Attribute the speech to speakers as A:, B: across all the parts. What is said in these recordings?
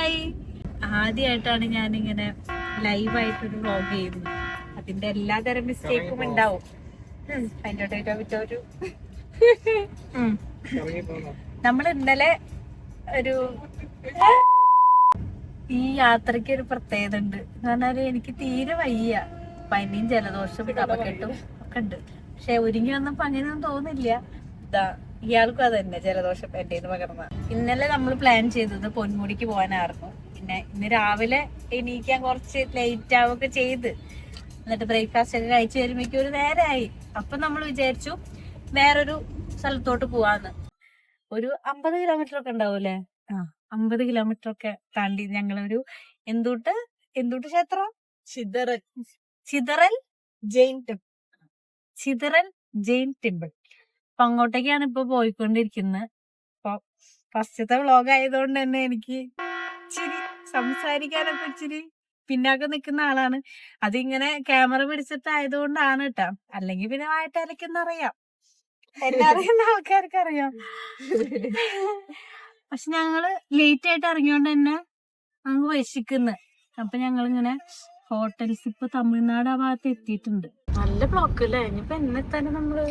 A: Hi, ആദ്യമായിട്ടാണ് ഞാനിങ്ങനെ ലൈവായിട്ടൊരു vlog ചെയ്യുന്നത്. അതിന്റെ എല്ലാതരം മിസ്റ്റേക്കും ഉണ്ടാവും. നമ്മൾ ഇന്നലെ ഒരു ഈ യാത്രക്ക് ഒരു പ്രത്യേകത ഉണ്ട്. പറഞ്ഞാല് എനിക്ക് തീരെ വയ്യ, പനിയും ജലദോഷം കഫക്കെട്ടും ഒക്കെ ഉണ്ട്. പക്ഷെ ഒരുങ്ങി വന്നപ്പോ അങ്ങനെയൊന്നും തോന്നില്ല. ഇതാ ഇയാൾക്കും അത് തന്നെ, ജലദോഷം എന്റെ പകർന്ന. ഇന്നലെ നമ്മൾ പ്ലാൻ ചെയ്തത് പൊന്മുടിക്ക് പോകാനായിരുന്നു. പിന്നെ ഇന്ന് രാവിലെ എണീക്കാൻ കുറച്ച് ലേറ്റ് ആവുകയൊക്കെ ചെയ്ത്, എന്നിട്ട് ബ്രേക്ക്ഫാസ്റ്റ് ഒക്കെ കഴിച്ചു വരുമ്പോഴേക്കും ഒരു നേരമായി. അപ്പൊ നമ്മൾ വിചാരിച്ചു വേറൊരു സ്ഥലത്തോട്ട് പോവാന്ന്. ഒരു 50 കിലോമീറ്റർ ഒക്കെ ഉണ്ടാവൂലേ? 50 കിലോമീറ്റർ ഒക്കെ താണ്ടി ഞങ്ങളൊരു എന്തുട്ട് ക്ഷേത്രം, ചിതറൽ ജെയിൻ ടെമ്പിൾ. അപ്പൊ അങ്ങോട്ടേക്കാണ് ഇപ്പൊ പോയിക്കൊണ്ടിരിക്കുന്നത്. അപ്പൊ ഫസ്റ്റത്തെ വ്ളോഗ് ആയതുകൊണ്ട് തന്നെ എനിക്ക് ഇച്ചിരി സംസാരിക്കാനൊക്കെ ഇച്ചിരി പിന്നാക്കം നിൽക്കുന്ന ആളാണ്. അതിങ്ങനെ ക്യാമറ പിടിച്ചിട്ടായതുകൊണ്ടാണ് കേട്ടാ. അല്ലെങ്കിൽ പിന്നെ വായിട്ടലക്കെന്നറിയാം, എന്നെ അറിയുന്ന ആൾക്കാർക്ക് അറിയാം. പക്ഷെ ഞങ്ങള് ലേറ്റ് ആയിട്ട് ഇറങ്ങിയോണ്ട് തന്നെ അങ്ങ് വിശക്കുന്നു. അപ്പൊ ഞങ്ങളിങ്ങനെ ഹോട്ടൽസ് ഇപ്പൊ തമിഴ്നാട് ആ ഭാഗത്ത് എത്തിയിട്ടുണ്ട്. നല്ല ബ്ലോക്ക് അല്ലേ? ഇനിയിപ്പൊ എന്നെ തന്നെ നമ്മള്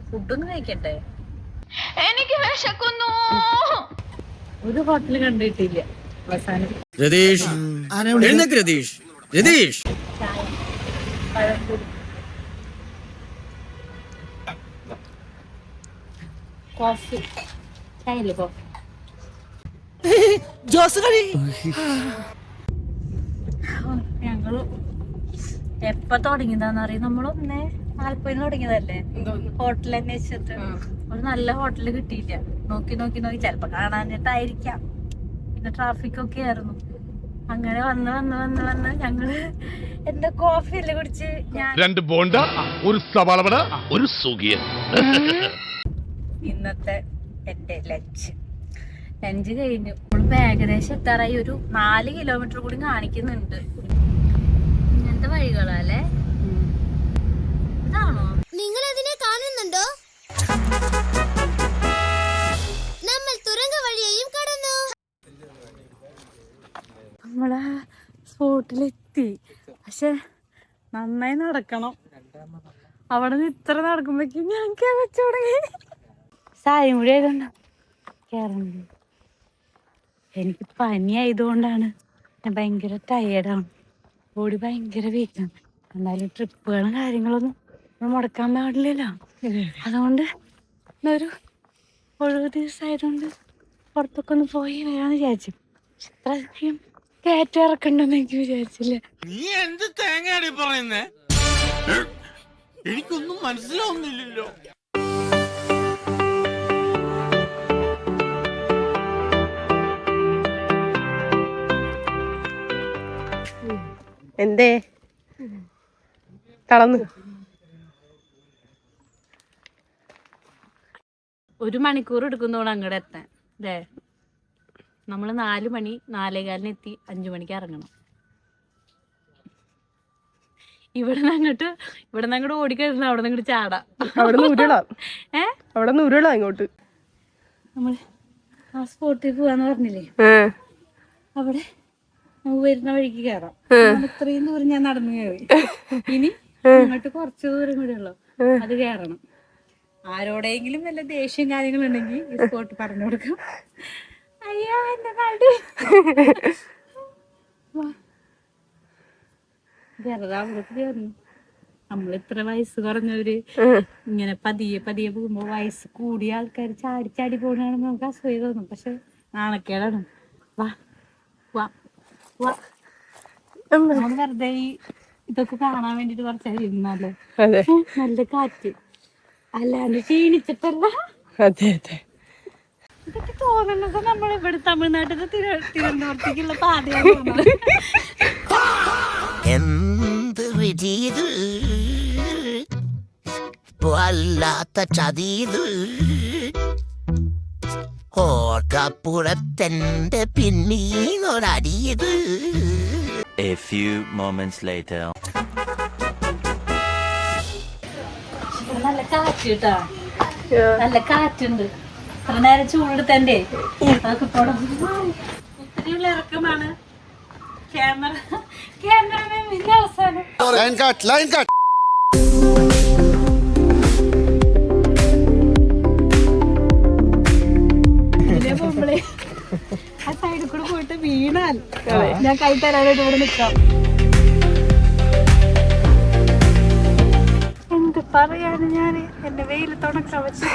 A: ഫുഡൊന്നും കഴിക്കട്ടെ. എനിക്ക് വിശക്കുന്നു. ഒരു ഹോട്ടല് കണ്ടിട്ടില്ല അവസാനം.
B: രതീഷ്, രതീഷ്
A: കോഫി, ചായല്ലേ കോഫി? ഞങ്ങള് എപ്പ തുടങ്ങിയതാന്നറിയാം. നമ്മള് 1:40 തുടങ്ങിയതല്ലേ ഹോട്ടൽ അന്വേഷിച്ചിട്ട്. ഒരു നല്ല ഹോട്ടല് കിട്ടിയില്ല. നോക്കി ചെലപ്പോ കാണാനിട്ടായിരിക്കാം. പിന്നെ ട്രാഫിക് ഒക്കെ ആയിരുന്നു. അങ്ങനെ വന്ന് ഞങ്ങള് എന്താ കോഫി അല്ലേ കുടിച്ച്. ഞാൻ
C: 2 ബോണ്ട, ഒരു സവാള വട, ഒരു സുഖിയൻ.
A: ഇന്നത്തെ എന്റെ ലഞ്ച് കഴിഞ്ഞു. നമ്മളിപ്പോ ഏകദേശം എത്താറായി. ഒരു 4 കിലോമീറ്റർ കൂടി കാണിക്കുന്നുണ്ട്. ഇങ്ങനത്തെ വഴികളല്ലേ? ഇതാണോ
D: നിങ്ങൾ അതിനെ കാണുന്നുണ്ടോ? നമ്മൾ തുരങ്ക വഴിയെയും കടന്നു.
A: നമ്മളെ സ്പോട്ടിലെത്തി. പക്ഷെ നന്നായി നടക്കണം. അവിടെ നിന്ന് ഇത്ര നടക്കുമ്പോഴേക്കും ഞാൻ വെച്ചു തുടങ്ങി. സായം കൂടി ആയതുകൊണ്ടാ കേറുന്നത്. എനിക്ക് പനി ആയതുകൊണ്ടാണ് ഞാൻ ഭയങ്കര ടയേർഡാണ്. ബോഡി ഭയങ്കര വീക്കാണ്. എന്നാലും ട്രിപ്പുകളും കാര്യങ്ങളൊന്നും മുടക്കാൻ പാടില്ലല്ലോ. അതുകൊണ്ട് ഒരു ഒഴിവ് ദിവസമായതുകൊണ്ട് പുറത്തൊക്കെ ഒന്ന് പോയി വരാന്ന് വിചാരിച്ചു. അത്രയും കയറ്റം ഇറക്കണ്ടെന്ന് എനിക്ക് വിചാരിച്ചില്ല.
B: നീ എന്ത് തേങ്ങയാണ് പറയുന്നേ? എനിക്കൊന്നും മനസ്സിലാവുന്നില്ലല്ലോ.
E: എന്തേ തളർന്നു?
A: 1 മണിക്കൂർ എടുക്കുന്നോണ്ട് അങ്ങോട്ട് എത്താൻ അല്ലേ? നമ്മള് 4 മണി 4:15 എത്തി. 5 മണിക്ക് ഇറങ്ങണം. ഇവിടെ നിന്ന് അങ്ങോട്ട് ഓടിക്കഴിഞ്ഞാൽ അവിടെ നിന്ന് ഇങ്ങോട്ട് ചാടാ.
E: അവിടെ നിന്ന് ഉരുളാ ഇങ്ങോട്ട്.
A: നമ്മള് ആ സ്പോട്ടിൽ പോവാന്ന് പറഞ്ഞില്ലേ, അവിടെ വരുന്ന വഴിക്ക് കയറാം. ഇത്രയും ദൂരം ഞാൻ നടന്നു കയറി. ഇനി അങ്ങോട്ട് കുറച്ച് ദൂരം കൂടെ ഉള്ളു, അത് കയറണം. ആരോടെങ്കിലും വല്ല ദേഷ്യം കാര്യങ്ങളുണ്ടെങ്കിൽ ഈ സ്പോട്ട് പറഞ്ഞു കൊടുക്കാം. അയ്യോ എന്റെ നാട് വെറുതെ. നമ്മളിത്ര വയസ്സ് കുറഞ്ഞവര് ഇങ്ങനെ പതിയെ പോകുമ്പോ വയസ്സ് കൂടിയ ആൾക്കാർ ചാടി പോകണമെന്ന് നമുക്ക് അസൂയ തോന്നും. പക്ഷെ നാണക്കേടാണ്. നമ്മള് വെറുതെ ഇതൊക്കെ കാണാൻ വേണ്ടിട്ട് കുറച്ചായി ഇരുന്നല്ലേ. നല്ല കാറ്റ്, അല്ലാണ്ട് ക്ഷീണിച്ചിട്ടല്ല. ഇതൊക്കെ തോന്നുന്നത് നമ്മളിവിടെ തമിഴ്നാട്ടിൽ തിരുവനന്തപുരത്തേക്കുള്ള പാതയാണ് തോന്നുന്നത്.
F: എന്ത് വിധീത് വല്ലാത്ത ചതീത് ഓർക്കപ്പുറത്തെന്റെ പിന്നീന്നൊരടിയത്.
G: A few moments later.
A: നല്ല കാറ്റ് കേട്ടാ, നല്ല കാറ്റുണ്ട്. അത്ര നേരം ചൂടെടുത്തന്റെ അതൊക്കെ ഭാര്യയുള്ള ഇറക്കമാണ്. ക്യാമറമാൻ പിന്നെ അവസാനം.
H: Line cut.
A: ഇതിലെ പോകുമ്പോഴേ ആ സൈഡിൽ കൂടെ പോയിട്ട് വീണാൽ ഞാൻ കൈ തരാനായിട്ട് ഇവിടെ നിൽക്കാം. എന്ത് പറയാന് ഞാൻ എന്റെ വെയിലത്തോണൊക്കെ വെച്ച്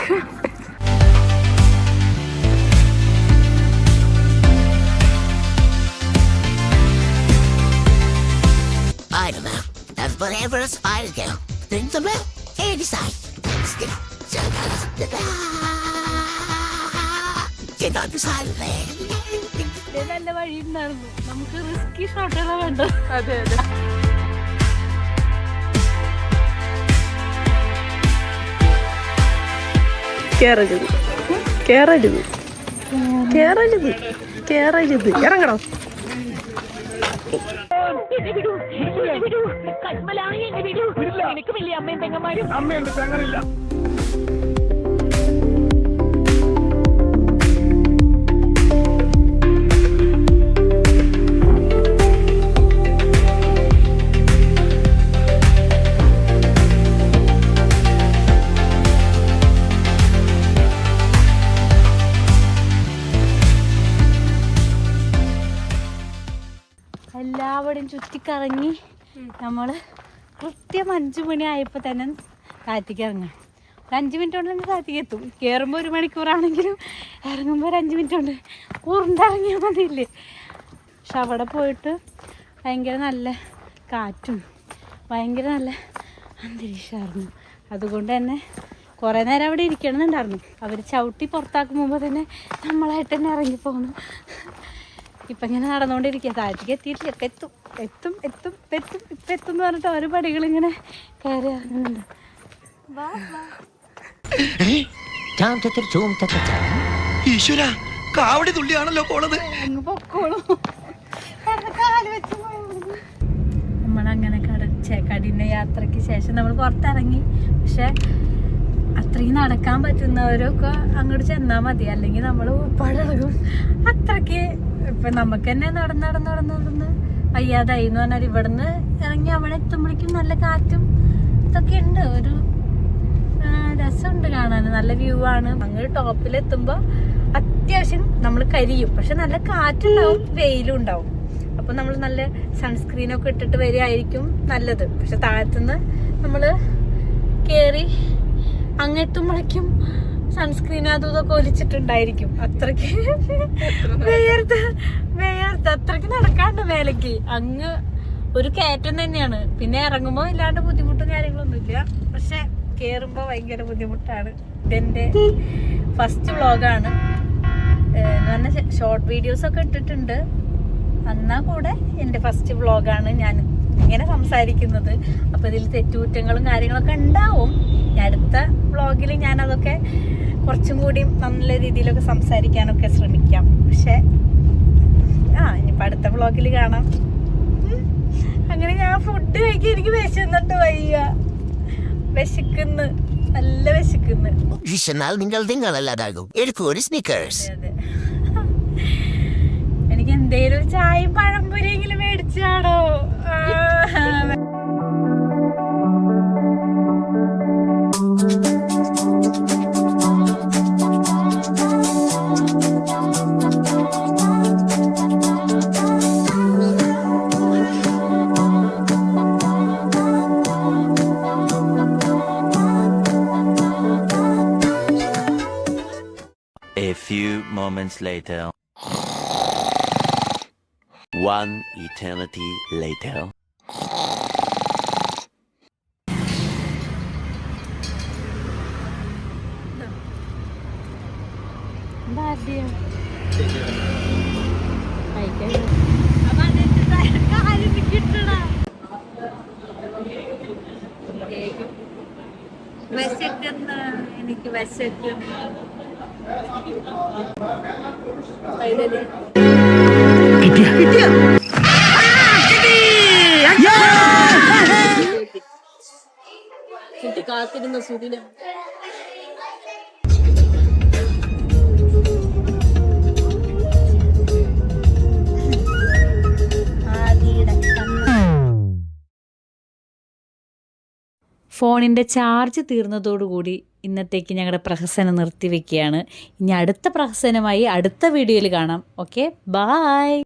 F: I don't know. That's whatever a spider go. Drink the milk. Hey, decide. Get on the side of it.
A: നല്ല വഴി ഉണ്ടായിരുന്നു. നമുക്ക് റിസ്കി ഷോട്ടുകളാ വേണ്ടത്.
E: അതെ അതെ. കേറരുത് കേറരുത് കേറരുത് കേറരുത്. ഇറങ്ങണോ?
A: എല്ലാവരും ചുറ്റിക്കറങ്ങി നമ്മള് കൃത്യം 5 മണി ആയപ്പോൾ തന്നെ കാറ്റിക്ക് ഇറങ്ങാം. ഒരു 5 മിനിറ്റ് കൊണ്ട് തന്നെ കാറ്റിക്ക് എത്തും. കയറുമ്പോൾ 1 മണിക്കൂറാണെങ്കിലും ഇറങ്ങുമ്പോൾ ഒരു 5 മിനിറ്റ് കൊണ്ട് ഊർന്നിറങ്ങിയാൽ മതിയില്ലേ. പക്ഷെ അവിടെ പോയിട്ട് ഭയങ്കര നല്ല കാറ്റും ഭയങ്കര നല്ല അന്തരീക്ഷമായിരുന്നു. അതുകൊണ്ട് തന്നെ കുറേ നേരം അവിടെ ഇരിക്കണമെന്നുണ്ടായിരുന്നു. അവർ ചവിട്ടി പുറത്താക്കും മുമ്പ് തന്നെ നമ്മളായിട്ട് തന്നെ ഇറങ്ങിപ്പോന്നു. ഇപ്പം ഇങ്ങനെ നടന്നുകൊണ്ടിരിക്കുക. താഴത്തേക്ക് എത്തിയിട്ടില്ല. എത്തും എത്തും എത്തും എത്തും ഇപ്പം എത്തും എന്ന് പറഞ്ഞിട്ട് ഒരു പടികളിങ്ങനെ കയറി ഇറങ്ങുന്നുണ്ട്.
B: ഈശ്വര കാവടി തുള്ളിയാണല്ലോ പോണത്.
A: അങ്ങ് പൊക്കോളും. കാല് വെച്ച് നമ്മളങ്ങനെ കഠിന യാത്രയ്ക്ക് ശേഷം നമ്മൾ പുറത്തിറങ്ങി. പക്ഷെ അത്രയും നടക്കാൻ പറ്റുന്നവരൊക്കെ അങ്ങോട്ട് ചെന്നാൽ മതി, അല്ലെങ്കിൽ നമ്മൾ ഉപ്പാടിളകും. അത്രയ്ക്ക് ഇപ്പം നമുക്ക് തന്നെ നടന്ന് വയ്യാതായി എന്ന് പറഞ്ഞാൽ ഇവിടുന്ന് ഇറങ്ങി അവിടെ എത്തുമ്പോഴേക്കും നല്ല കാറ്റും ഇതൊക്കെ ഉണ്ട്. ഒരു രസമുണ്ട് കാണാൻ. നല്ല വ്യൂ ആണ്. അങ്ങ് ടോപ്പിലെത്തുമ്പോൾ അത്യാവശ്യം നമ്മൾ കരിയും. പക്ഷെ നല്ല കാറ്റുണ്ടാവും, വെയിലും ഉണ്ടാവും. അപ്പം നമ്മൾ നല്ല സൺസ്ക്രീനൊക്കെ ഇട്ടിട്ട് വരികയായിരിക്കും നല്ലത്. പക്ഷെ താഴത്തുനിന്ന് നമ്മൾ കയറി അങ്ങെത്തുമ്പോഴേക്കും സൺസ്ക്രീൻ അതും ഇതൊക്കെ ഒലിച്ചിട്ടുണ്ടായിരിക്കും. അത്രയ്ക്ക് വേർത്ത് അത്രയ്ക്ക് നടക്കാണ്ട് മേലേക്ക്. അങ്ങ് ഒരു കയറ്റം തന്നെയാണ്. പിന്നെ ഇറങ്ങുമ്പോൾ ഇല്ലാണ്ട് ബുദ്ധിമുട്ടും കാര്യങ്ങളൊന്നുമില്ല. പക്ഷെ കയറുമ്പോൾ ഭയങ്കര ബുദ്ധിമുട്ടാണ്. ഇതെൻ്റെ ഫസ്റ്റ് വ്ളോഗാണ്. എന്ന് പറഞ്ഞാൽ ഷോർട്ട് വീഡിയോസൊക്കെ ഇട്ടിട്ടുണ്ട്. എന്നാൽ കൂടെ എൻ്റെ ഫസ്റ്റ് വ്ളോഗാണ് ഞാൻ ഇങ്ങനെ സംസാരിക്കുന്നത്. അപ്പോൾ ഇതിൽ തെറ്റുകുറ്റങ്ങളും കാര്യങ്ങളൊക്കെ ഉണ്ടാവും. അടുത്ത വ്ളോഗിൽ ഞാനതൊക്കെ കുറച്ചും കൂടി നല്ല രീതിയിലൊക്കെ സംസാരിക്കാനൊക്കെ ശ്രമിക്കാം. പക്ഷെ ഇനിയിപ്പോൾ അടുത്ത വ്ളോഗിൽ കാണാം. അങ്ങനെ ഞാൻ ഫുഡ് കഴിക്കാൻ എനിക്ക് വിശന്നിട്ട് വയ്യ. വിശക്കുന്നു, നല്ല വിശക്കുന്നു.
F: നിങ്ങളല്ലാതാകും ഒരു സ്നിക്കേഴ്സ്.
A: അതെ, എനിക്ക് എന്തേലും ഒരു ചായയും പഴംപൊരിയെങ്കിലും മേടിച്ചാടോ.
G: A few moments later. One eternity later. എനിക്ക് വിശക്കുന്നു. കാത്തിരുന്ന സുദിനം.
A: ഫോണിൻ്റെ ചാർജ് തീർന്നതോടുകൂടി ഇന്നത്തേക്ക് ഞങ്ങളുടെ പ്രഹസനം നിർത്തിവെക്കുകയാണ്. ഇനി അടുത്ത പ്രഹസനമായി അടുത്ത വീഡിയോയിൽ കാണാം. Okay, bye.